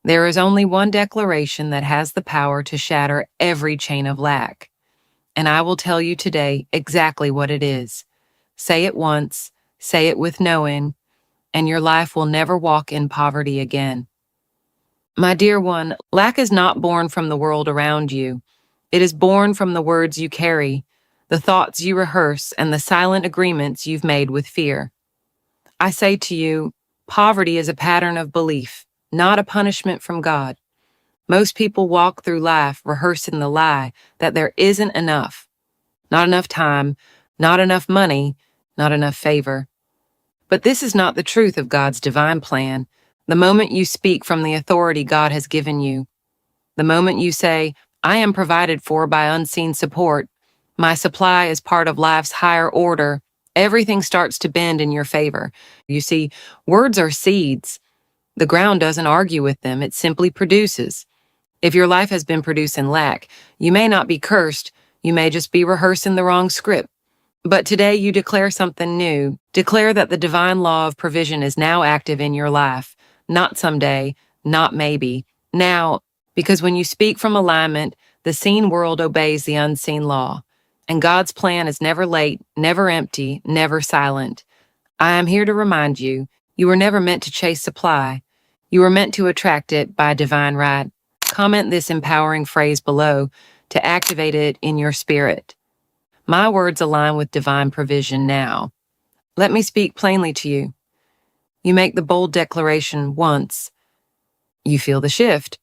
There is only one declaration that has the power to shatter every chain of lack. And I will tell you today exactly what it is. Say it once, say it with knowing, and your life will never walk in poverty again. My dear one, lack is not born from the world around you. It is born from the words you carry, the thoughts you rehearse, and the silent agreements you've made with fear. I say to you, poverty is a pattern of belief, not a punishment from God. Most people walk through life rehearsing the lie that there isn't enough. Not enough time, not enough money, not enough favor. But this is not the truth of God's divine plan. The moment you speak from the authority God has given you, the moment you say, I am provided for by unseen support, my supply is part of life's higher order, everything starts to bend in your favor. You see, words are seeds. The ground doesn't argue with them, it simply produces. If your life has been producing lack, you may not be cursed, you may just be rehearsing the wrong script. But today you declare something new. Declare that the divine law of provision is now active in your life. Not someday, not maybe. Now, because when you speak from alignment, the seen world obeys the unseen law. And God's plan is never late, never empty, never silent. I am here to remind you, you were never meant to chase supply. You were meant to attract it by divine right. Comment this empowering phrase below to activate it in your spirit. My words align with divine provision now. Let me speak plainly to you. You make the bold declaration once. You feel the shift.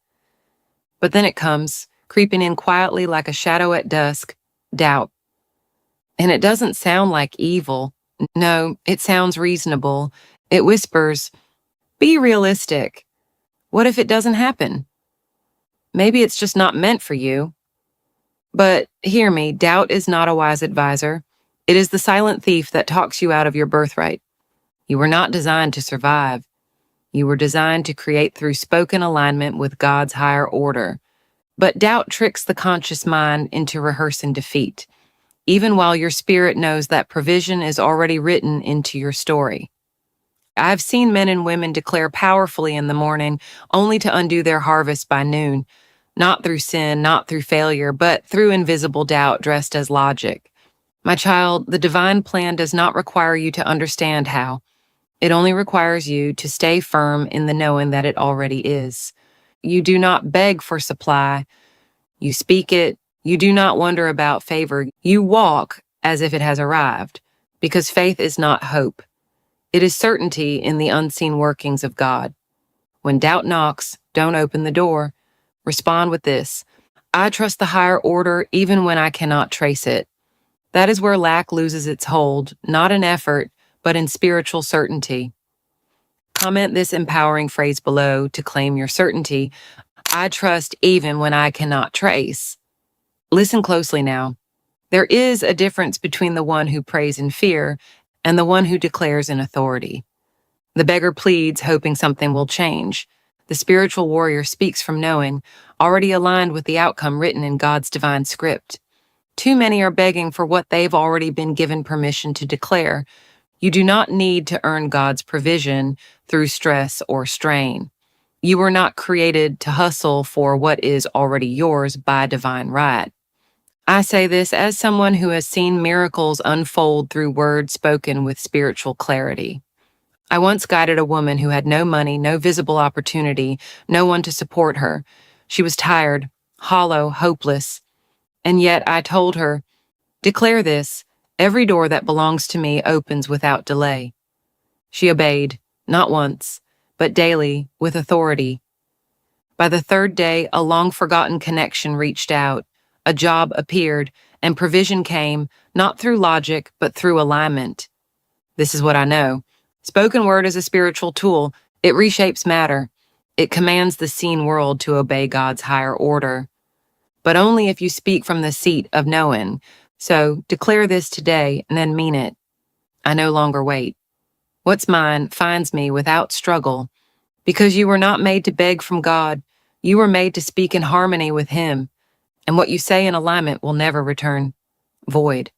But then it comes, creeping in quietly like a shadow at dusk, doubt. And it doesn't sound like evil. No, it sounds reasonable. It whispers, be realistic. What if it doesn't happen? Maybe it's just not meant for you. But hear me, doubt is not a wise advisor. It is the silent thief that talks you out of your birthright. You were not designed to survive. You were designed to create through spoken alignment with God's higher order. But doubt tricks the conscious mind into rehearsing defeat, even while your spirit knows that provision is already written into your story. I've seen men and women declare powerfully in the morning, only to undo their harvest by noon. Not through sin, not through failure, but through invisible doubt dressed as logic. My child, the divine plan does not require you to understand how. It only requires you to stay firm in the knowing that it already is. You do not beg for supply. You speak it. You do not wonder about favor. You walk as if it has arrived, because faith is not hope. It is certainty in the unseen workings of God. When doubt knocks, don't open the door. Respond with this: I trust the higher order even when I cannot trace it. That is where lack loses its hold, not in effort, but in spiritual certainty. Comment this empowering phrase below to claim your certainty. I trust even when I cannot trace. Listen closely now. There is a difference between the one who prays in fear and the one who declares in authority. The beggar pleads, hoping something will change. The spiritual warrior speaks from knowing, already aligned with the outcome written in God's divine script. Too many are begging for what they've already been given permission to declare. You do not need to earn God's provision through stress or strain. You were not created to hustle for what is already yours by divine right. I say this as someone who has seen miracles unfold through words spoken with spiritual clarity. I once guided a woman who had no money, no visible opportunity, no one to support her. She was tired, hollow, hopeless. And yet I told her, declare this: every door that belongs to me opens without delay. She obeyed, not once, but daily, with authority. By the third day, a long-forgotten connection reached out, a job appeared, and provision came, not through logic, but through alignment. This is what I know. Spoken word is a spiritual tool. It reshapes matter. It commands the seen world to obey God's higher order. But only if you speak from the seat of knowing. So declare this today and then mean it. I no longer wait. What's mine finds me without struggle. Because you were not made to beg from God. You were made to speak in harmony with Him. And what you say in alignment will never return void.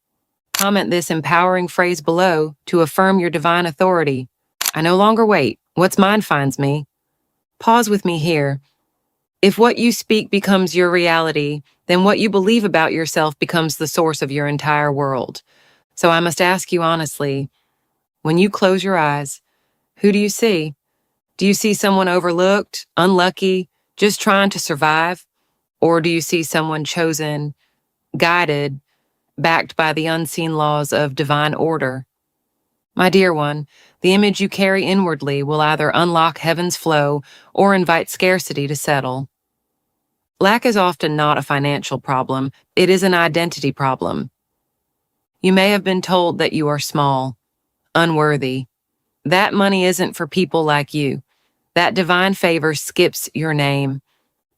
Comment this empowering phrase below to affirm your divine authority. I no longer wait. What's mine finds me. Pause with me here. If what you speak becomes your reality, then what you believe about yourself becomes the source of your entire world. So I must ask you honestly, when you close your eyes, who do you see? Do you see someone overlooked, unlucky, just trying to survive? Or do you see someone chosen, guided, backed by the unseen laws of divine order? My dear one, the image you carry inwardly will either unlock heaven's flow or invite scarcity to settle. Lack is often not a financial problem, it is an identity problem. You may have been told that you are small, unworthy. That money isn't for people like you. That divine favor skips your name.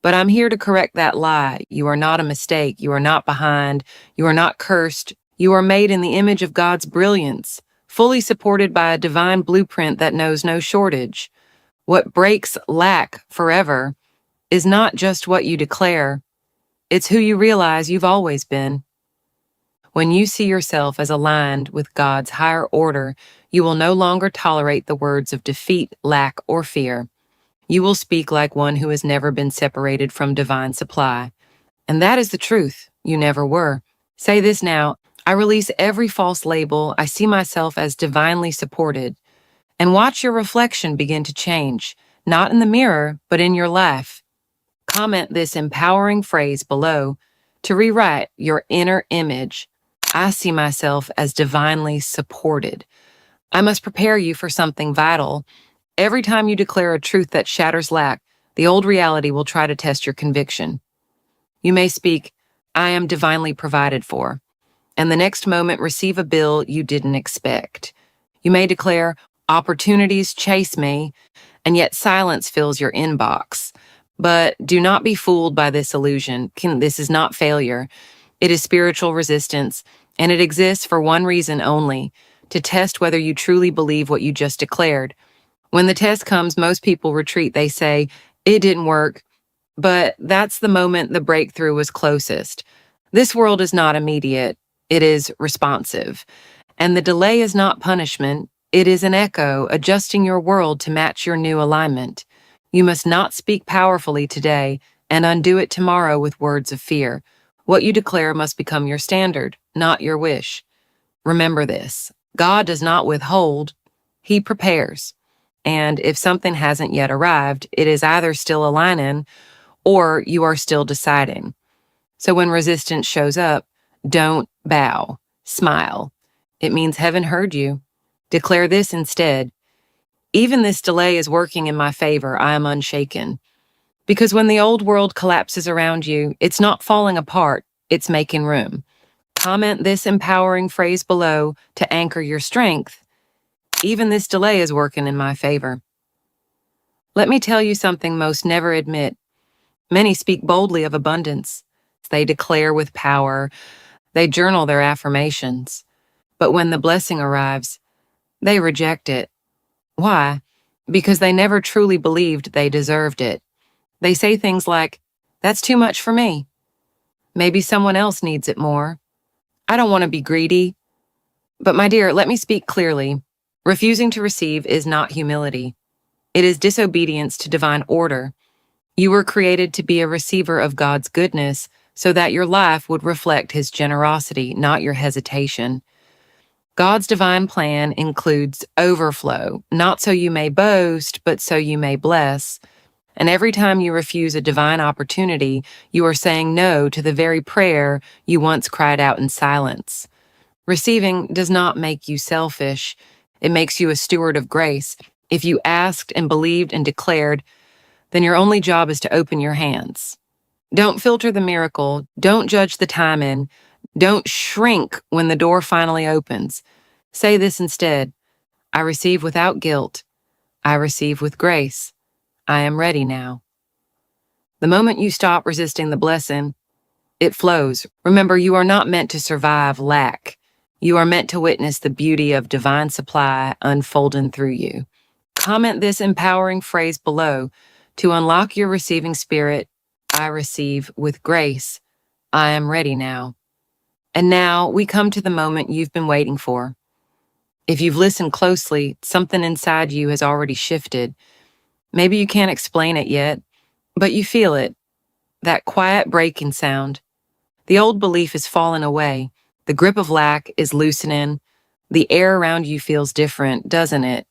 But I'm here to correct that lie. You are not a mistake. You are not behind. You are not cursed. You are made in the image of God's brilliance, fully supported by a divine blueprint that knows no shortage. What breaks lack forever is not just what you declare, it's who you realize you've always been. When you see yourself as aligned with God's higher order, you will no longer tolerate the words of defeat, lack, or fear. You will speak like one who has never been separated from divine supply. And that is the truth. You never were. Say this now. I release every false label. I see myself as divinely supported. And watch your reflection begin to change, not in the mirror, but in your life. Comment this empowering phrase below to rewrite your inner image. I see myself as divinely supported. I must prepare you for something vital. Every time you declare a truth that shatters lack, the old reality will try to test your conviction. You may speak, I am divinely provided for, and the next moment receive a bill you didn't expect. You may declare, opportunities chase me, and yet silence fills your inbox. But do not be fooled by this illusion. This is not failure. It is spiritual resistance, and it exists for one reason only, to test whether you truly believe what you just declared. When the test comes, most people retreat. They say, it didn't work, but that's the moment the breakthrough was closest. This world is not immediate. It is responsive. And the delay is not punishment. It is an echo, adjusting your world to match your new alignment. You must not speak powerfully today and undo it tomorrow with words of fear. What you declare must become your standard, not your wish. Remember this. God does not withhold. He prepares. And if something hasn't yet arrived, it is either still aligning or you are still deciding. So when resistance shows up, don't bow, smile. It means heaven heard you. Declare this instead. Even this delay is working in my favor. I am unshaken. Because when the old world collapses around you, it's not falling apart, it's making room. Comment this empowering phrase below to anchor your strength. Even this delay is working in my favor. Let me tell you something most never admit. Many speak boldly of abundance. They declare with power. They journal their affirmations. But when the blessing arrives, they reject it. Why? Because they never truly believed they deserved it. They say things like, that's too much for me. Maybe someone else needs it more. I don't want to be greedy. But my dear, let me speak clearly. Refusing to receive is not humility. It is disobedience to divine order. You were created to be a receiver of God's goodness so that your life would reflect His generosity, not your hesitation. God's divine plan includes overflow, not so you may boast, but so you may bless. And every time you refuse a divine opportunity, you are saying no to the very prayer you once cried out in silence. Receiving does not make you selfish. It makes you a steward of grace. If you asked and believed and declared, then your only job is to open your hands. Don't filter the miracle. Don't judge the timing. Don't shrink when the door finally opens. Say this instead. I receive without guilt. I receive with grace. I am ready now. The moment you stop resisting the blessing, it flows. Remember, you are not meant to survive lack. You are meant to witness the beauty of divine supply unfolding through you. Comment this empowering phrase below to unlock your receiving spirit. I receive with grace. I am ready now. And now we come to the moment you've been waiting for. If you've listened closely, something inside you has already shifted. Maybe you can't explain it yet, but you feel it, that quiet breaking sound. The old belief is falling away. The grip of lack is loosening. The air around you feels different, doesn't it?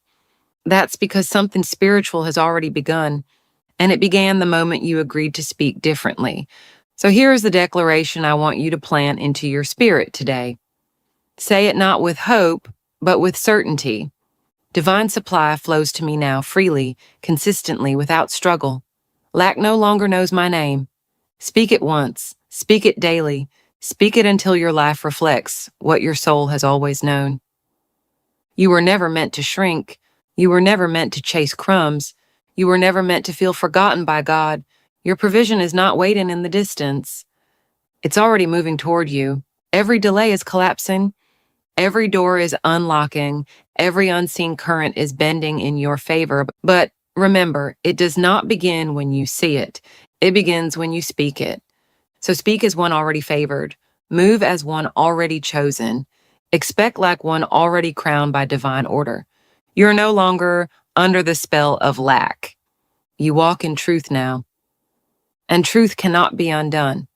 That's because something spiritual has already begun, and it began the moment you agreed to speak differently. So here is the declaration I want you to plant into your spirit today. Say it not with hope, but with certainty. Divine supply flows to me now freely, consistently, without struggle. Lack no longer knows my name. Speak it once, speak it daily, speak it until your life reflects what your soul has always known. You were never meant to shrink. You were never meant to chase crumbs. You were never meant to feel forgotten by God. Your provision is not waiting in the distance. It's already moving toward you. Every delay is collapsing. Every door is unlocking. Every unseen current is bending in your favor. But remember, it does not begin when you see it. It begins when you speak it. So speak as one already favored. Move as one already chosen. Expect like one already crowned by divine order. You're no longer under the spell of lack. You walk in truth now, and truth cannot be undone.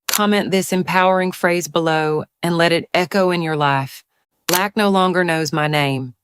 Comment this empowering phrase below and let it echo in your life. Lack no longer knows my name.